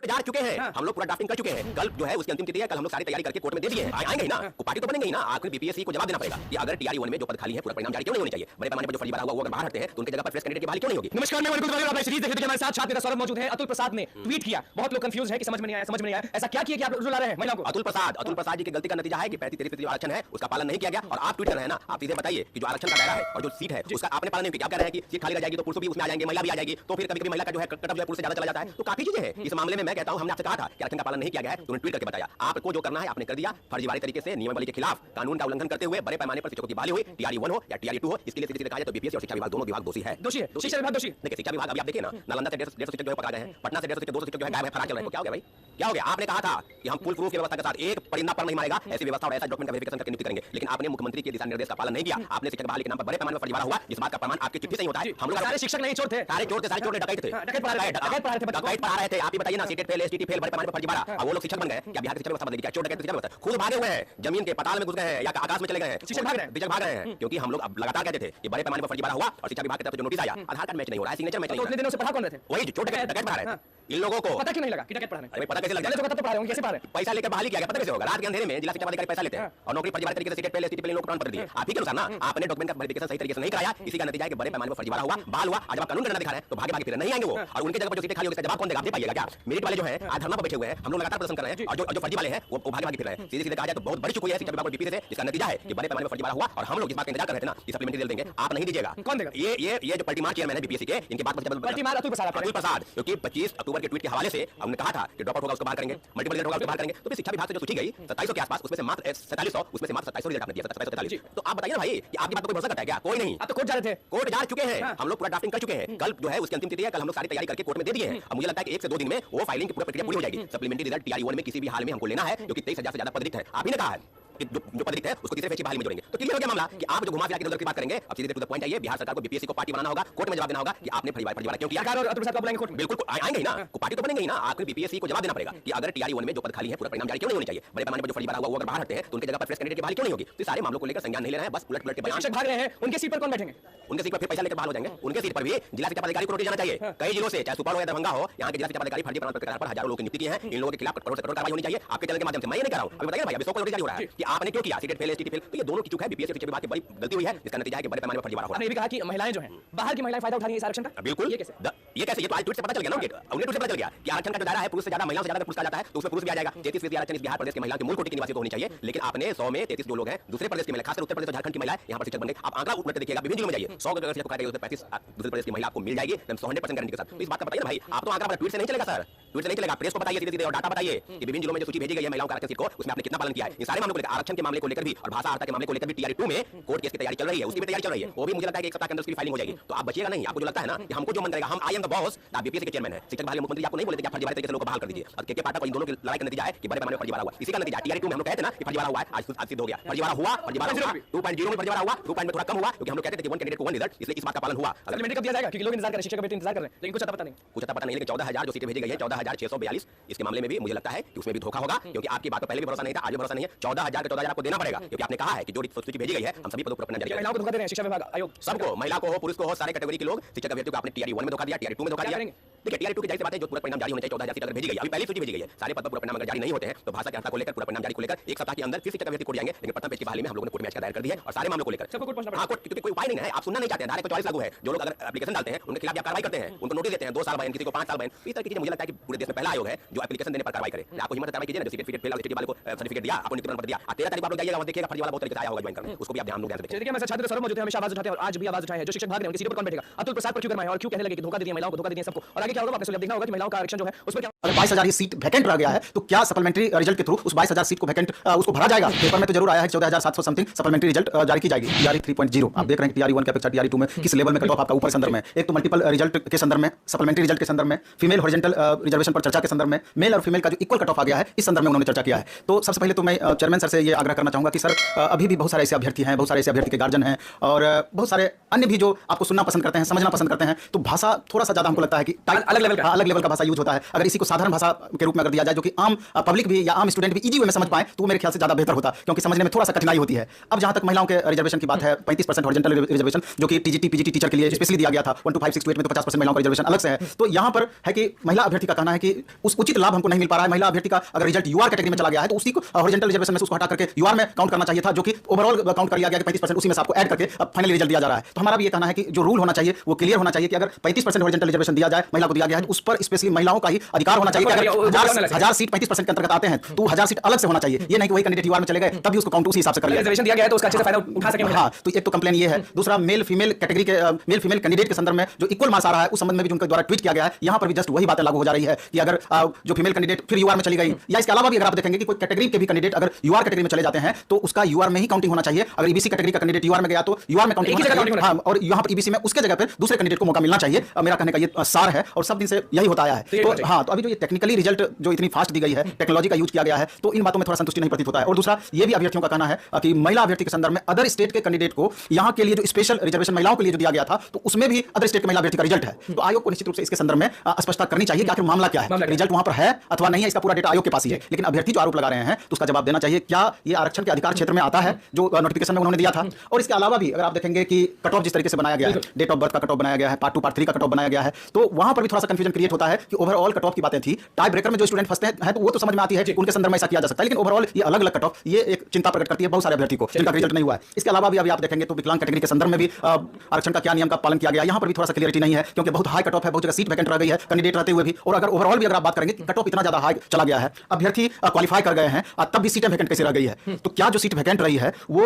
जा चुके हैं, हम लोग पूरा ड्राफ्टिंग कर चुके हैं। कल जो है उसकी अंतिम तिथि है, कल हम लोग सारी तैयारी करके कोर्ट में दे दिए हैं। आएंगे ही ना, पार्टी तो बनेंगे ही ना। आखिर बीपीएससी को जवाब देना पड़ेगा कि अगर टीआरई 1 में जो पद खाली है पूरा परिणाम जारी क्यों नहीं होनी चाहिए। बड़े पैमाने पर जो फर्जीवाड़ा हुआ वो अगर बाहर हटते हैं तो उनकी जगह पर फ्रेश कैंडिडेट की बहाली क्यों नहीं होगी। नमस्कार, मैं वरुण कुमार, आप सीरीज देख रहे हैं। हमारे साथ छात्र सौरभ मौजूद है। अतुल प्रसाद ने ट्वीट किया, बहुत लोग कंफ्यूज है कि समझ में नहीं आया ऐसा क्या किया कि आप रुला रहे हैं महिलाओं को। अतुल प्रसाद जी की गलती का नतीजा है कि 35-33 जो आरक्षण है उसका पालन नहीं किया गया और आप ट्वीट कर रहे हैं ना। आप सीधे बताइए कि जो आरक्षण का दायरा है और जो सीट है उसका आपने पालन नहीं किया। आप कह रहे हैं कि सीट खाली रह जाएगी तो पुरुष भी उसमें आ जाएंगे, महिला भी आ जाएगी, तो फिर कभी-कभी महिला का जो है कट ऑफ जो है पुरुष से ज्यादा चला जाता है। तो काफी चीजें हैं इस मामले में। मैं कहता हूं हमने आपसे कहा था कि आरक्षण का पालन नहीं किया गया है, तुमने ट्वीट करके बताया। आपको जो करना है आपने कर दिया। फर्जीवाड़े तरीके से नियमावली के खिलाफ कानून का उल्लंघन करते हुए बड़े पैमाने पर शिक्षकों की बहाली हुई। टीआरई 1 हो या टीआरई 2 हो, इसके लिए सीधे कहा जाए तो बीपीएससी और शिक्षा विभाग दोनों विभाग दोषी है। शिक्षा विभाग दोषी। देखिए शिक्षा विभाग अभी आप देखिए ना, नालंदा से 150 शिक्षक जो है पकड़ा गए हैं, पटना से 150 शिक्षक 200 शिक्षक जो है गायब है, फरार चल रहे हैं। क्या हो गया भाई, क्या हो गया। आपने कहा था कि हम फुल प्रूफ की व्यवस्था के साथ एक परिंदा पर नहीं मारेगा, ऐसी व्यवस्था और ऐसा डॉक्यूमेंट का वेरिफिकेशन करके नियुक्ति करेंगे। लेकिन आपने मुख्यमंत्री के दिशा निर्देश का पालन नहीं किया। आपने शिक्षक बहाली के नाम पर बड़े पैमाने पर फर्जीवाड़ा हुआ, जिस बात का प्रमाण आपकी चिट्ठी से ही होता है। हम लोग सारे शिक्षक नहीं चोर थे, सारे चोर डकैत थे, डकैत पढ़ा रहे थे। आप ही बताइए ना, सीटेट फेल, एसटीटी फेल, बड़े पैमाने पर फर्जीवाड़ा, अब वो लोग शिक्षक बन गए। क्या बिहार की शिक्षा व्यवस्था बदलेगी? क्या चोर डकैत शिक्षा व्यवस्था? खुद भागे हुए हैं, जमीन के पताल में घुस गए हैं या आकाश में चले गए हैं, शिक्षक भाग रहे हैं। क्योंकि हम लोग अब लगातार कहते थे कि बड़े पैमाने पर फर्जीवाड़ा हुआ और शिक्षा विभाग की तरफ से जो नोटिस आया, आधार कार्ड मैच नहीं हो रहा है, सिग्नेचर मैच नहीं हो रहा है। उतने दिनों से पढ़ा कौन रहे थे? वही जो चोर डकैत पढ़ा रहे थे। इन लोगों को पता क्यों नहीं लगा कि डकैत पढ़ा रहे हैं? अरे पता कैसे लग तो पता तो पढ़ा रहे होंगे, कैसे पढ़ा रहे हैं? पैसा लेकर बहाली किया गया, पता कैसे होगा? रात के अंधेरे में जिला शिक्षा अधिकारी पैसा लेते हैं और नौकरी फर्जीवाड़े तरीके से सीटेट फेल, एसटीटी फेल इन लोगों को प्रमाण पत्र दिए। आप ही के अनुसार ना आपने डॉक्यूमेंट का वेरिफिकेशन सही तरीके से नहीं कराया, इसी का नतीजा है कि बड़े पैमाने पर फर्जीवाड़ा हुआ, बाल हुआ। आज आप कानून करना दिखा रहे हैं तो भागे फिर नहीं आएंगे वो, और उनकी जगह पर जो सीटें खाली होगी इसका जवाब कौन देगा? आप दे पाइएगा क्या? मेरिट वाले जो है आज धरना पर बैठे हुए हैं, हम लोग लगातार प्रदर्शन कर रहे हैं, और जो फर्जी वाले हैं वो भागे फिर रहे हैं। सीधे कहा जाए तो बहुत बड़ी चुकी है शिक्षा विभाग और बीपीएससी से, जिसका नतीजा है कि बड़े पैमाने पर फर्जीवाड़ा हुआ। और हम लोग जिस बात का इंतजार कर रहे थे ना कि सप्लीमेंट्री रिजल्ट देंगे, आप नहीं दीजिएगा। कौन देगा? ये जो पलटीमार चेयरमैन है बीपीएससी के, इनके बाद अतुल प्रसाद, क्योंकि 25 अक्टूबर के ट्वीट के हवाले से हमने कहा था कि ड्रॉप आउट होगा उसको बाहर करेंगे, मल्टीपल रिजल्ट होगा उसको बाहर करेंगे। तो शिक्षा विभाग से जो सूची गई 2700 के आसपास, उसमें से मात्र 4700, उसमें से मात्र 2700 रिजल्ट आपने दिया, 2743। तो आप बताइए ना भाई कि आपकी बात पर कोई भरोसा करता है क्या? कोई नहीं। आप तो कोर्ट जा रहे थे। कोर्ट जा चुके हैं, हम लोग पूरा ड्राफ्टिंग कर चुके हैं। कल जो है उसकी अंतिम तिथि है, कल हम लोग सारी तैयारी करके कोर्ट में दे दिए हैं। अब मुझे लगता है कि 1 से 2 दिन में वो फाइलिंग की पूरी प्रक्रिया पूरी हो जाएगी। सप्लीमेंट्री रिजल्ट टीआरई 1 में किसी भी हाल में हमको लेना है, क्योंकि 23,000 से ज्यादा पद रिक्त है। आप ही ने कहा है कि जो पद रिक्त है उसको तीसरे फेज की बहाली में जोड़ेंगे। तो क्लियर हो गया मामला कि आप जो घुमा फिरा के इधर की बात करेंगे। अब सीधे टू द पॉइंट आइए, बिहार सरकार को बीपीएससी को पार्टी बनाना होगा, कोर्ट में जवाब देना होगा कि आपने फर्जीवाड़ा क्यों किया। और अतुल प्रसाद को बुलाएंगे कोर्ट में? बिल्कुल आएंगे ही ना, पार्टी तो बनेंगे ही ना। आखिर बीपीएससी को जवाब देना पड़ेगा कि अगर टीआरई 1 में जो पद खाली है पूरा परिणाम जारी क्यों नहीं होनी चाहिए। बड़े पैमाने पर जो फर्जीवाड़ा हुआ वो अगर बाहर हटते हैं तो उनकी जगह पर फ्रेश कैंडिडेट की बहाली क्यों नहीं होगी। तो सारे मामलों को लेकर संज्ञान नहीं ले रहे हैं, बस उलट के बयान। शिक्षक भाग रहे हैं, उनके सीट पर कौन बैठेंगे? उनके सीट पर फिर पैसा लेकर बहाल हो जाएंगे। उनके सीट पर भी जिला शिक्षा पदाधिकारी को नोटिस जाना चाहिए। कई जिलों से, चाहे सुपौल हो या दरभंगा हो, यहाँ के जिला शिक्षा पदाधिकारी फर्जी प्रमाण पत्र के आधार पर हजारों लोगों की नियुक्ति की है। इन लोगों के खिलाफ कठोर से कठोर कार्रवाई होनी चाहिए आपके चैनल के माध्यम से। मैं ये नहीं कर रहा हूं, अभी बताइए भाई, अभी 100 करोड़ जारी हो रहा है कि आपने क्यों किया, सीटेट फेल, एसटीटी फेल। तो ये दोनों की चूक है, बीपीएससी शिक्षा विभाग की बड़ी गलती हुई है, जिसका नतीजा है कि बड़े पैमाने पर फर्जीवाड़ा हो रहा है। आपने ये भी कहा कि महिलाएं जो हैं, बाहर की महिलाएं फायदा उठा रही हैं इस आरक्षण का। बिल्कुल। ये कैसे? ये तो आज ट्वीट से पता चल गया ना, उन्हें ट्वीट से पता चल गया कि आरक्षण का जो दायरा है पुरुष से ज्यादा, महिलाओं से ज्यादा पुरुष का जाता है, तो उसमें पुरुष भी आ जाएगा। 33% आरक्षण इस बिहार प्रदेश के महिलाओं के मूल कोटि के निवासी को होनी चाहिए। लेकिन आपने 100 में 33 जो लोग हैं दूसरे प्रदेश की महिला, खासकर उत्तर प्रदेश और झारखंड की महिलाएं यहाँ पर शिक्षक बन गई। आप आंकड़ा उठते देखिएगा, विभिन्न जिलों में जाइए, 100 अगर शिक्षक को काटेगा उसमें 35 दूसरे प्रदेश की महिला आपको मिल जाएगी, 100% गारंटी के साथ। तो इस बात का बताइए ना भाई, आप तो आंकड़ा ट्वीट से नहीं चलेगा सर, ट्वीट से नहीं चलेगा। प्रेस को बताइए सीधे और डाटा बताइए कि विभिन्न जिलों में जो सूची भेजी गई है महिलाओं का आरक्षण सीट को, उसमें आपने कितना पालन किया है। इन सारे मामलों को लेकर, आरक्षण के मामले को लेकर भी और भाषा अर्हता के मामले को लेकर भी टीआरई 2 में कोर्ट केस की तैयारी चल रही है, उसकी भी तैयारी चल रही है। वो भी मुझे लगता है कि 1 सप्ताह के अंदर उसकी फाइलिंग हो जाएगी। तो आप बचिएगा नहीं। आपको जो लगता है ना कि हमको जो मन करेगा, हम आई एम द बॉस, आप बीपीएससी के चेयरमैन है, शिक्षक बहाली मुख्यमंत्री आपको नहीं बोले थे कि आप फर्जीवाड़े तरीके से लोगों को बहाल कर दीजिए। और के पाटा को इन दोनों की लड़ाई का नतीजा है कि बड़े पैमाने पर फर्जीवाड़ा हुआ। इसी का नतीजा टीआरई 2 में हम लोग कहते हैं ना कि फर्जीवाड़ा हुआ है, आज सिद्ध हो गया। फर्जीवाड़ा हुआ, फर्जीवाड़ा 2.0 में फर्जीवाड़ा हुआ, 2 में थोड़ा कम हुआ, क्योंकि हम लोग कहते थे कि 1 कैंडिडेट को 1 रिजल्ट, इसलिए इस बात का पालन हुआ। अगर कब दिया जाएगा? क्योंकि लोग इंतजार कर रहे हैं, शिक्षक बेटे इंतजार कर रहे हैं, लेकिन कुछ पता नहीं। कुछ पता नहीं, लेकिन 14,000 जो सीटें भेजी गई है, 14,642, इसके मामले में भी मुझे लगता है कि उसमें भी धोखा होगा, क्योंकि आपकी बात पर पहले भी भरोसा नहीं था, आज भी भरोसा नहीं है। 14,000 के 14,000 आपको देना पड़ेगा, क्योंकि आपने कहा है कि जो सूची भेजी गई है हम सभी पदों पर अपना जारी करेंगे। महिलाओं को धोखा दे रहे हैं शिक्षा विभाग आयोग, सबको, महिला को हो, पुरुष को हो, सारे कैटेगरी के लोग। शिक्षक अभ्यर्थियों को आपने टीआरई 1 में धोखा दिया, टीआरई 2 में धोखा दिया। देखिए टीआरई 2 की जाहिर सी बात है, जो पूरा परिणाम जारी होने चाहिए, 14,000 सीट अगर भेजी गई है, अभी पहली सूची भेजी गई है, सारे पद पर पूरा परिणाम अगर जारी नहीं होते हैं तो भाषा के अर्हता को लेकर, पूरा परिणाम जारी को लेकर 1 सप्ताह के अंदर फिर शिक्षक अभ्यर्थी कोर्ट जाएंगे। लेकिन प्रथम पेज की बहाली में हम लोगों ने कोर्ट में याचिका दायर कर दी है और सारे मामलों को लेकर सबको कोर्ट पहुंचना पड़ेगा। हाँ, कोर्ट, क्योंकि कोई उपाय नहीं है, आप सुनना नहीं चाहते हैं। धारा 144 लागू है, जो लोग अगर एप्लीकेशन डालते हैं उनके खिलाफ कार्रवाई करते हैं, उनको नोटिस देते हैं 2 साल बैन, किसी को 5 साल बैन। इस तरह की चीजें मुझे लगता है कि पूरे देश में पहला आयोग है जो एप्लीकेशन देने पर कार्रवाई करे। आपको हिम्मत कार्रवाई कीजिए ना, जो सीटेट फेल और एसटीटी वाले को सर्टिफिकेट दिया, आपको नियुक्ति पत्र दिया, 13 तारीख को आप लोग जाइएगा, वहां देखिएगा फर्जीवाड़ा बहुत तरीके से आया होगा ज्वाइन करने, उसको भी आप ध्यान से देखिए। देखिए हमारे छात्र सौरभ मौजूद है, हमेशा आवाज उठाते हैं और आज भी आवाज उठाए हैं। जो शिक्षक भाग रहे हैं उनकी सीटों पर कौन बैठेगा? अतुल प्रसाद पर क्यों गरमाए और क्यों कहने लगे कि धोखा दे दिया महिलाओं को, धोखा दे दिया सबको, और आगे क्या होगा आपने सुन देखना होगा कि महिलाओं का आरक्षण जो है उसमें क्या। अगर 22,000 ये सीट वैकेंट रह गया है तो क्या सप्लीमेंट्री रिजल्ट के थ्रू उस 22,000 सीट को वैकेंट उसको भरा जाएगा? पेपर में तो जरूर आया है 14,700 समथिंग सप्लीमेंट्री रिजल्ट जारी की जाएगी। टीआरई 3.0 आप देख रहे हैं टीआरई 1 की अपेक्षा टीआरई 2 में किस लेवल में कट ऑफ आपका ऊपर संदर्भ में। एक तो मल्टीपल रिजल्ट के संदर्भ में, सप्लीमेंट्री रिजल्ट के संदर्भ में, फीमेल हॉरिजॉन्टल रिजर्वेशन पर चर्चा के संदर्भ में, मेल और फीमेल का जो इक्वल कट ऑफ आ गया है इस संदर्भ में उन्होंने चर्चा किया है। तो सबसे पहले तो मैं चेयरमैन सर से ये आग्रह करना चाहूंगा कि सर अभी भी बहुत सारे ऐसे अभ्यर्थी हैं, बहुत सारे ऐसे अभ्यर्थी के गार्जियन हैं और बहुत सारे अन्य भी जो आपको सुनना पसंद करते हैं, समझना पसंद करते हैं, तो भाषा थोड़ा सा ज्यादा हमको लगता है कि टाइट अलग लेवल का, अलग लेवल का भाषा यूज होता है। अगर इसी को साधारण भाषा के रूप में अगर दिया जाए जो कि आम पब्लिक भी या आम स्टूडेंट भी इजी वे में समझ पाए तो मेरे ख्याल से ज्यादा बेहतर होता, क्योंकि समझने में थोड़ा सा कठिनाई होती है। अब जहां तक महिलाओं के रिजर्वेशन की बात है, 35% हॉरिजॉन्टल रिजर्वेशन जो कि टीजीटी पीजीटी टीचर के लिए स्पेशली दिया गया था, 1 to 5 6 to 8 में तो 50% महिलाओं का रिजर्वेशन अलग से है। तो यहां पर है कि महिला अभ्यर्थी का कहना है कि उस उचित लाभ हमको नहीं मिल पा रहा है। महिला अभ्यर्थी का अगर रिजल्ट यूआर कैटेगरी में चला गया है तो उसी को हॉरिजॉन्टल रिजर्वेशन में से उसको हटा करके यूआर में काउंट करना चाहिए था, जो कि ओवरऑल काउंट कर लिया गया कि 35% उसी में से आपको ऐड करके अब फाइनल रिजल्ट दिया जा रहा है। तो हमारा भी ये कहना है कि जो रूल होना चाहिए वो क्लियर होना चाहिए कि अगर 35% हॉरिजॉन्टल रिजर्वेशन दिया जाए, महिला को दिया गया है, तो उस पर स्पेशली महिलाओं का ही अधिकार होना चाहिए कि अगर 1000 सीट 35% के अंतर्गत आते हैं तो 1000 सीट अलग से होना चाहिए। ये नहीं कि वही कैंडिडेट यूआर में चले गए तभी उसको काउंट उसी हिसाब से कर लिया रिजर्वेशन दिया गया है तो उसका अच्छे से फायदा उठा सके। हाँ, तो एक तो कंप्लेन ये है। दूसरा मेल फीमेल कैटेगरी के मेल फीमेल कैंडिडेट के संदर्भ में जो इक्वल मार्क्स आ रहा है उस संबंध में भी उनके द्वारा ट्वीट किया गया है। यहाँ पर भी जस्ट वही बातें लागू हो जा रही है कि अगर जो फीमेल कैंडिडेट फिर यूआर में चली गई, या इसके अलावा भी अगर आप देखेंगे कि कोई कैटेगरी के भी कैंडिडेट अगर यूआर कैटेगरी में चले जाते हैं तो उसका यूआर में ही काउंटिंग होना चाहिए। अगर ईबीसी कैटेगरी का कैंडिडेट यूआर में गया तो यूआर में काउंटिंग होना चाहिए। हाँ, और यहाँ पर ईबीसी में उसके जगह पर दूसरे कैंडिडेट को मौका मिलना चाहिए। मेरा कहने का ये सार है और सब दिन से यही होता आया है। तो हाँ, तो अभी जो ये टेक्निकली रिजल्ट जो इतनी फास्ट दी गई है, टेक्नोलॉजी का यूज किया गया है, तो इन बातों में थोड़ा संतुष्टि नहीं प्रतीत होता है। और दूसरा ये भी अभ्यर्थियों का कहना है कि महिला अभ्यर्थी के संदर्भ में अदर स्टेट के कैंडिडेट को यहाँ के लिए जो स्पेशल रिजर्वेशन महिलाओं के लिए जो दिया गया था तो उसमें भी अदर स्टेट के महिला अभ्यर्थी का रिजल्ट है। तो आयोग को निश्चित रूप से इसके संदर्भ में स्पष्टता करनी चाहिए कि आखिर मामला क्या है, रिजल्ट वहां पर है अथवा नहीं है, इसका पूरा डेटा आयोग के पास ही है। लेकिन अभ्यर्थी जो आरोप लगा रहे हैं तो उसका जवाब देना चाहिए, क्या ये आरक्षण के अधिकार क्षेत्र में आता है जो नोटिफिकेशन में उन्होंने दिया था। और इसके अलावा भी अगर आप देखेंगे कि कट ऑफ जिस तरीके से बनाया गया है, डेट ऑफ बर्थ का कट ऑफ बनाया गया है, पार्ट 2 पार्ट 3 का कट ऑफ बनाया गया है, तो वहां पर भी थोड़ा सा कंफ्यूजन क्रिएट होता है कि ओवरऑल कट ऑफ की बातें थी। टाई ब्रेकर में जो स्टूडेंट फंसते हैं तो वो तो समझ में आती है कि उनके संदर्भ में ऐसा किया जा सकता है, लेकिन ओवरऑल ये अलग अलग कट ऑफ ये एक चिंता प्रकट करती है बहुत सारे अभ्यर्थी को जिनका रिजल्ट नहीं हुआ है। इसके अलावा भी अभी आप देखेंगे तो विकलांग कैटेगरी के संदर्भ में भी आरक्षण का क्या नियम का पालन किया गया, यहाँ पर भी थोड़ा सा क्लियरिटी नहीं है, क्योंकि बहुत हाई कट ऑफ है, बहुत जगह सीट वैकेंट रह गई है कैंडिडेट रहते हुए भी। और अगर ओवरऑल भी अगर आप बात करेंगे कट ऑफ इतना ज्यादा हाई चला गया है, अभ्यर्थी क्वालिफाई कर गए हैं तब भी सीटें वैकेंट कैसे रह गई है, तो क्या जो सीट वैकेंट रही है वो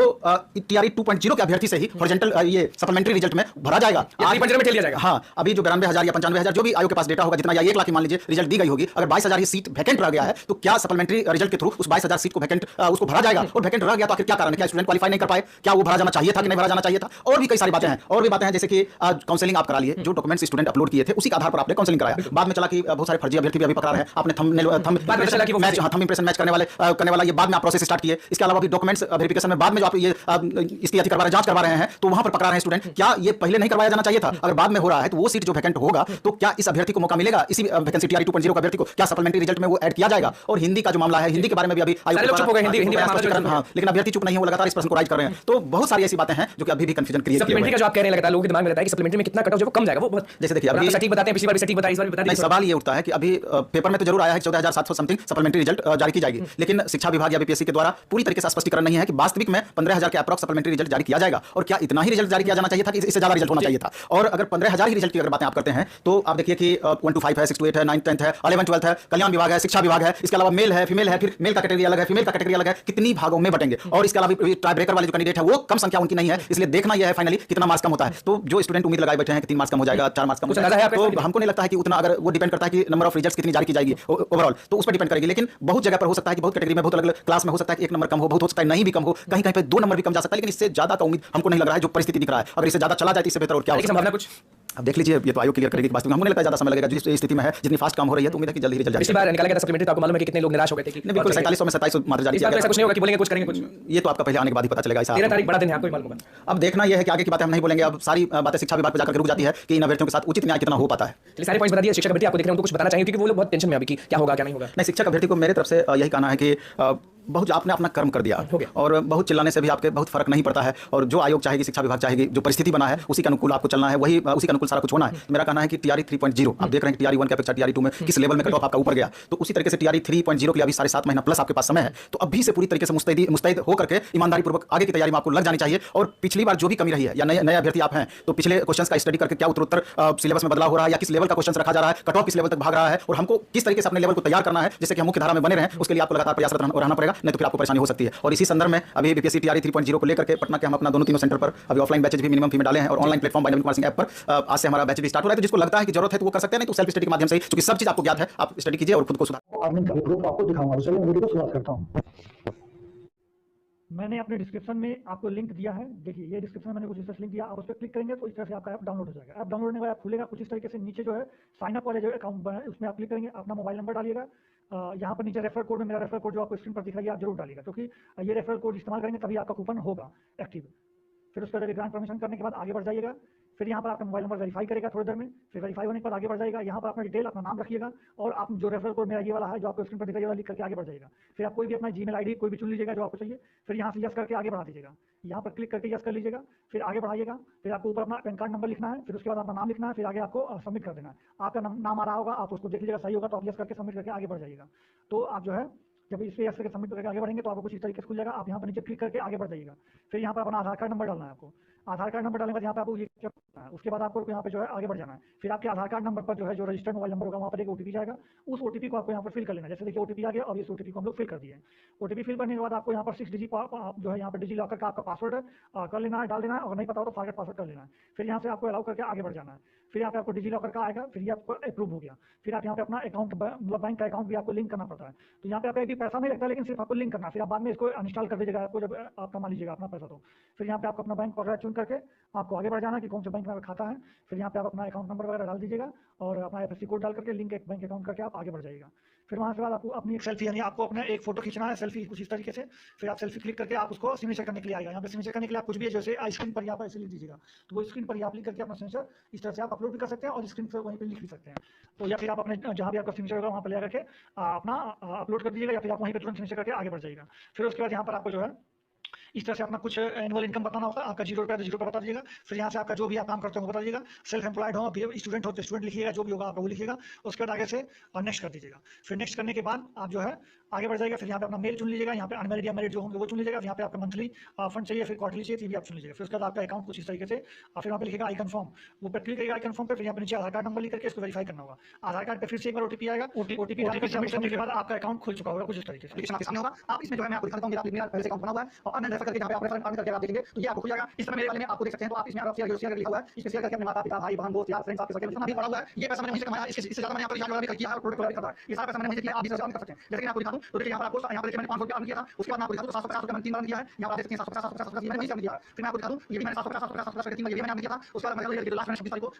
टीआरई 2.0 के अभ्यर्थी से ही हॉरिजॉन्टल ये सप्लीमेंट्री रिजल्ट में भरा जाएगा, हाँ, अभी जो 92,000 या 95,000 जो भी आयोग के पास डेटा होगा जितना, या 1 लाख की मान लीजिए रिजल्ट दी गई होगी, अगर 22,000 ये सीट वैकेंट रह गया है तो क्या सप्लीमेंट्री रिजल्ट के थ्रू उस 22,000 सीट को वैकेंट उसको भरा जाएगा? और वैकेंट रह गया तो आखिर क्या कारण है? क्या स्टूडेंट क्वालिफाई नहीं कर पाए? क्या वो भरा जाना चाहिए था कि नहीं भरा जाना चाहिए था? और भी कई सारी बातें हैं, और भी बातें हैं, जैसे कि काउंसलिंग आप करा लिए, जो डॉक्यूमेंट्स स्टूडेंट अपलोड किए थे उसी के आधार पर आपने काउंसलिंग कराया, बाद में चला कि बहुत सारे फर्जी अभ्यर्थी भी अभी पकड़ा रहे हैं, आपने थंब इंप्रेशन मैच करने वाला ये बाद में आप प्रोसेस स्टार्ट किए। इसके अलावा भी डॉक्यूमेंट्स वेरिफिकेशन में बाद में जो आप ये इसकी करवा रहे, जांच करवा रहे हैं, तो वहां पर पकड़ा रहे हैं स्टूडेंट। क्या ये पहले नहीं करवाया जाना चाहिए था? अगर बाद में हो रहा है तो वो सीट जो वैकेंट होगा तो क्या इस अभ्यर्थी को मौका मिलेगा? इसी वैकेंसी टीआरई 2.0 का अभ्यर्थी को क्या सप्लीमेंट्री रिजल्ट में वो ऐड किया जाएगा? और हिंदी का जो मामला है, हिंदी के बारे में भी अभी लेकिन अभ्यर्थी चुप नहीं है, वो लगातार इस प्रश्न को राइज कर रहे हैं। तो बहुत सारी ऐसी बातें हैं जो कि अभी भी कंफ्यूजन क्रिएट कर रही है। जो आप कह रहे हैं लगातार लोगों के दिमाग में रहता है कि सप्लीमेंट्री में कितना कट ऑफ जो कम जाएगा, वो बहुत जैसे देखिए अभी सटीक बताते हैं, पिछली बार भी सटीक बताया, इस बार भी बता दीजिए। सवाल ये उठता है कि अभी पेपर में तो जरूर आया है 14,700 समथिंग सप्लीमेंट्री रिजल्ट जारी की जाएगी, लेकिन शिक्षा विभाग या बीपीएससी के द्वारा पूरी तरीके से स्पष्टीकरण नहीं है कि वास्तविक में 15,000 के अप्रॉक्स सप्लीमेंट्री रिजल्ट जारी किया जाएगा, और क्या इतना ही रिजल्ट जारी किया जाना चाहिए था कि इससे ज्यादा रिजल्ट होना चाहिए था? और अगर 15,000 ही रिजल्ट की अगर बातें आप करते हैं तो आप देखिए कि 1 to 5 है, 6 to 8 है, 9th 10th है, 11th 12th है, कल्याण विभाग है, शिक्षा विभाग है, इसके अलावा मेल है, फीमेल है, फिर मेल का कैटेगरी अलग है, फीमेल का कैटेगरी अलग है, कितनी भागों में बटेंगे। और इसके अलावा टाई ब्रेकर वाले जो कैंडिडेट है वो कम संख्या उनकी नहीं है, इसलिए देखना यह है फाइनली कितना मार्क्स कम होता है। तो जो स्टूडेंट उम्मीद लगाए बैठे हैं कि 3 मार्क्स कम हो जाएगा, 4 मार्क्स कम हो जाएगा, तो हमको नहीं लगता है कि उतना, अगर वो डिपेंड करता है कि नंबर ऑफ रिजल्ट्स कितनी जारी की जाएगी ओवरऑल, तो उस पर डिपेंड करेगी। लेकिन बहुत जगह पर हो सकता है कि बहुत कैटेगरी में, बहुत अलग क्लास में हो सकता है कि 1 नंबर कम हो, बहुत हो सकता है नहीं भी कम हो, कहीं कहीं पे 2 नंबर भी कम जा सकता है, लेकिन इससे ज्यादा का उम्मीद हमको नहीं लग रहा है जो परिस्थिति दिख रहा है। अगर इससे ज्यादा चला जाए तो इससे बेहतर और क्या हो सकता है कुछ। अब देख लीजिए, ये तो आयोग क्लियर करेगी कि वास्तव में हमको नहीं लगता ज्यादा समय लगेगा, जिस स्थिति में है, जितनी फास्ट काम हो रही है, तो उम्मीद है कि जल्दी ही रिजल्ट जाएगा। इस बार निकाला गया था सप्लीमेंट्री, तो आपको मालूम है कि कितने लोग निराश हो गए थे कि बिल्कुल 4700 में 2700 मात्र जारी किया गया। ऐसा कुछ नहीं होगा कि बोलेंगे कुछ करेंगे कुछ, ये तो आपका पहले आने के बाद ही पता चलेगा। 13 तारीख बड़ा दिन है, आपको ही मालूम होगा। अब देखना यह है कि आगे की बातें हम नहीं बोलेंगे, अब सारी बातें शिक्षा विभाग पर जाकर रुक जाती है कि इन अभ्यर्थियों के साथ उचित न्याय कितना हो पाता है। चलिए सारे पॉइंट्स बता दिए। शिक्षक अभ्यर्थी आपको देख रहे हैं, उनको कुछ बताना चाहिए क्योंकि वो लोग बहुत टेंशन में अभी कि क्या होगा क्या नहीं होगा। नहीं, शिक्षक अभ्यर्थी को मेरे तरफ से यही कहना है कि बहुत आपने अपना कर्म कर दिया और बहुत चिल्लाने से भी आपके बहुत फर्क नहीं पड़ता है, और जो आयोग चाहेगी, शिक्षा विभाग चाहेगी, जो परिस्थिति बना है उसी के अनुकूल आपको चलना है, वही उसी के अनुकूल सारा कुछ होना है। मेरा कहना है कि टीआरई 3.0 आप देख रहे हैं, टीआरई 1 की अपेक्षा टीआरई 2 में किस लेवल में कट ऑफ आपका ऊपर गया, तो उसी तरीके से टीआरई 3.0 के लिए अभी 7.5 महीना प्लस आपके पास समय है, तो अभी से पूरी तरीके से मुस्तैद होकर के ईमानदारी पूर्वक आगे की तैयारी में आपको लग जानी चाहिए। और पिछली बार जो भी कमी रही है, या नए अभ्यर्थी आप हैं, तो पिछले क्वेश्चन का स्टडी करके क्या उत्तर सिलेबस में बदलाव हो रहा है, या किस लेवल का क्वेश्चन रखा जा रहा है, कट ऑफ किस लेवल तक भाग रहा है, और हमको किस तरीके से अपने लेवल को तैयार करना है जिससे कि हम मुख्य धारा में बने रहें, उसके लिए आपको लगातार प्रयासरत रहना पड़ेगा, नहीं तो फिर आपको परेशानी हो सकती है। और इसी संदर्भ में अभी बीपीएससी टीआरई 3.0 को लेकर के पटना के हम अपना दोनों तीनों सेंटर पर अभी ऑफलाइन बैचेज भी मिनिमम फी में डाले हैं, और online platform binary marketing app पर आज से हमारा बैच भी स्टार्ट हो रहा है। तो जिसको लगता है कि जरूरत है तो वो कर सकते हैं, नहीं तो सेल्फ स्टडी के माध्यम से, क्योंकि सब चीज आपको ज्ञात है, आप स्टडी कीजिए और खुद को सुधार। आपको दिखाऊंगा, चलिए वीडियो को शुरुआत करता हूं। मैंने अपने डिस्क्रिप्शन में आपको लिंक दिया है, देखिए ये डिस्क्रिप्शन में मैंने कुछ इस लिंक दिया, आप उस पर क्लिक करेंगे तो इस तरह से आपका ऐप डाउनलोड हो जाएगा। ऐप डाउनलोड होने के बाद खुलेगा कुछ इस तरीके से, नीचे जो है साइन अप वाले जो अकाउंट बना है उसमें आप क्लिक करेंगे, अपना मोबाइल नंबर डालिएगा, यहाँ पर नीचे रेफर कोड में मेरा रेफर कोड जो आपको स्क्रीन पर दिख रहा है आप जरूर डालिएगा, क्योंकि ये रेफर कोड इस्तेमाल करेंगे तभी आपका कूपन होगा एक्टिव। फिर उसका ग्रांट परमिशन करने के बाद आगे बढ़ जाइएगा, फिर यहाँ पर आपका मोबाइल नंबर वेरीफाई करेगा थोड़ी देर में, फिर वेरीफाई होने के बाद आगे बढ़ जाएगा। यहाँ पर अपना डिटेल, अपना नाम रखिएगा और आप जो रेफरल कोड मेरा ये वाला है जो आपको स्क्रीन पर दिखाई वाला लिख करके आगे बढ़ जाएगा। फिर आप कोई भी अपना जीमेल आईडी कोई भी चुन लीजिएगा जो आपको चाहिए, फिर यहाँ से यस करके आगे बढ़ा दीजिएगा। यहाँ पर क्लिक करके यस कर लीजिएगा, फिर आगे बढ़ाइएगा। फिर आपको ऊपर अपना पैन कार्ड नंबर लिखना है, फिर उसके बाद अपना नाम लिखना है, फिर आगे आपको सबमिट कर देना है। आपका नाम आ रहा होगा, आप उसको देख लीजिएगा सही होगा तो आप यस करके सबमिट करके आगे बढ़ जाइएगा। तो आप जो है जब इस पे यस करके सबमिट करके आगे बढ़ेंगे तो आपको कुछ इस तरीके से खुल जाएगा। आप यहाँ पर नीचे क्लिक करके आगे बढ़ जाइएगा। फिर यहाँ पर अपना आधार कार्ड नंबर डालना है आपको। आधार कार्ड नंबर डालने के बाद यहाँ पे आपको ये करना है, उसके बाद आपको यहाँ पे जो है आगे बढ़ जाना है। फिर आपके आधार कार्ड नंबर पर जो है जो रजिस्टर्ड मोबाइल नंबर होगा वहाँ पर एक ओटीपी जाएगा, उस ओटीपी को आपको यहाँ पर फिल कर लेना है। जैसे देखिए ओटीपी आ गया और इस ओटीपी को हम लोग फिल कर दिए। ओटीपी फिल करने के बाद आपको यहाँ पर 6 डिजिट जो है यहाँ पर डिजी लॉकर का आपका पासवर्ड कर लेना है, डाल देना है, और नहीं पता हो तो फॉरगेट पासवर्ड कर लेना है। फिर यहाँ से आपको अलाउ करके आगे बढ़ जाना है। फिर यहाँ पे आपको डिजी लॉकर का आएगा, फिर ये आपको अप्रूव हो गया। फिर आप यहाँ पे अपना अकाउंट मतलब बैंक का अकाउंट भी आपको लिंक करना पड़ता है। तो यहाँ पे आपका एक पैसा नहीं लगता, लेकिन सिर्फ आपको लिंक करना है। फिर आप बाद में इसको अनइंस्टॉल कर दीजिएगा आपको जब आप कमा लीजिएगा अपना पैसा। तो फिर यहाँ पे आपको अपना बैंक वगैरह चुन करके आपको आगे बढ़ जाना है कि कौन से बैंक में खाता है। फिर यहाँ पे आप अपना अकाउंट नंबर वगैरह डाल दीजिएगा और अपना एफएससी कोड डाल करके लिंक एक बैंक अकाउंट करके आप आगे बढ़ जाइएगा। फिर वहाँ के बाद आपको अपनी एक सेल्फी यानी आपको अपना एक फोटो खींचना है, सेल्फी कुछ इस तरीके से। फिर आप सेल्फी क्लिक करके आप उसको सिग्नेचर करने के लिए आएगा। यहाँ पे सिग्नेचर करने के लिए आप कुछ भी है जैसे स्क्रीन पर यहाँ पर ऐसे लिख दीजिएगा, तो वो स्क्रीन पर ही आप लिख करके अपना सिग्नेचर इस तरह से आप अपलोड भी कर सकते हैं और स्क्रीन पर वहीं पर लिख भी सकते हैं। तो या फिर आप अपने जहाँ भी आपका सिग्नेचर होगा वहाँ पर ले करके अपना अपलोड कर दीजिएगा, या फिर आप वहीं पर तुरंत सिग्नेचर करके आगे बढ़ जाइएगा। फिर उसके बाद यहाँ पर आपको जो है इस तरह से अपना कुछ एनुअल इनकम बताना होगा। आपका 0 रुपया तो 0 रुपया बता दीजिएगा। फिर यहाँ से आपका जो भी आप काम करते हो वो बता दीजिएगा। सेल्फ एम्प्लॉयड हो, स्टूडेंट हो तो स्टूडेंट लिखिएगा, जो भी होगा आपका वो लिखिएगा। उसके बाद आगे से नेक्स्ट कर दीजिएगा। फिर नेक्स्ट करने के बाद आप जो है आगे बढ़ जाएगा। फिर यहाँ पे अपना मेल चुन लीजिएगा, यहाँ पे अनमेरिड या मैरिड जो होंगे वो चुन लीजिएगा। यहाँ पे आपका मंथली फंड चाहिए, फिर क्वार्टरली चाहिए, भी आप चुन लीजिएगा। फिर उसके बाद आपका अकाउंट कुछ इस तरीके से फिर यहाँ पे लिखेगा आई कन्फर्म, वो पर क्लिक करेगा आई कन्फर्म पे। फिर यहाँ पे नीचे आधार कार्ड नंबर लिख करके इसको वेरीफाई करना होगा। आधार कार्ड पे फिर से एक बार ओटीपी आएगा, ओटीपी सबमिट करने के बाद आपका अकाउंट खुल चुका होगा कुछ इस तरीके से। एप्लीकेशन आपके सामने होगा। आप इसमें जो है मैं आपको दिखाता हूं, मेरा पहले से अकाउंट बना हुआ है और अन्य रेफर करके जहां पे आप रेफर करके आप देखेंगे तो ये आपको खुल जाएगा। इस तरह मेरे वाले में आपको देख सकते हैं। तो आप इसमें शेयर शेयर लिखा हुआ है, इस पे शेयर करके अपने माता पिता भाई बहन दोस्त यार फ्रेंड्स आपके साथ जितना भी पड़ा हुआ है ये पैसा मैंने मुझे कमाया, इससे ज्यादा मैंने यहाँ पर रिचार्ज वगैरह भी किया है और प्रोडक्ट वगैरह भी खरीदा है। ये सारा पैसा मैंने मुझे किया, आप इसे कर सकते हैं। जैसे कि मैं आपको दिखा दूं तो देखिए यहाँ पर आपको यहाँ पर देखिए मैंने 500 रुपया अर्न किया था। उसके बाद मैं आपको दिखा दूं 750 रुपया मैंने 3 बार दिया है। यहाँ पर आप देख सकते हैं 750 मैंने वही किया। फिर मैं आपको दिखा दूं ये भी मैंने 750 3 बार ये भी मैंने किया था। उसके बाद मैं लास्ट में 26 तारीख को